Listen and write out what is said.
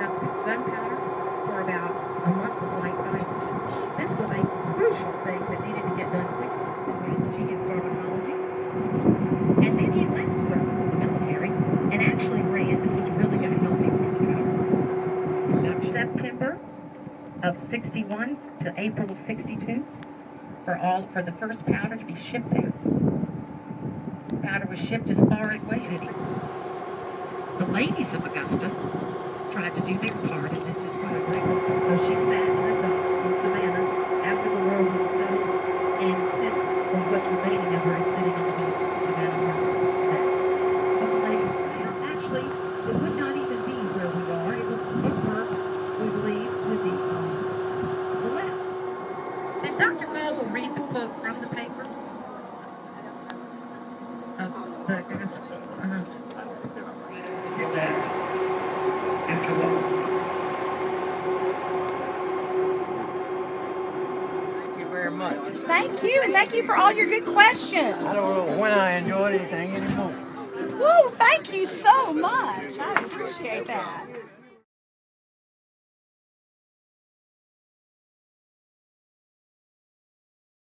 enough gunpowder for about a month of light fighting. This was a crucial thing that needed to get done quickly. He did pharmacology, and then he left service in the military and actually ran. This was really going to help me with the powders. From September of '61 to April of '62 for the first powder to be shipped out. Powder was shipped as far as West City. The ladies of Augusta tried to do their part, and this is what I read. So she sat in the dock in Savannah after the world was snowed, and sits, or what's remaining of her is sitting in the middle of Savannah Harbor. But the ladies, actually, it would not even be where we are. It was over, we believe, to the left. Did Dr. Cole will read the quote from the paper? Of the Augusta. Thank you very much. Thank you, and thank you for all your good questions. I don't know when I enjoyed anything anymore. Woo, thank you so much. I appreciate that.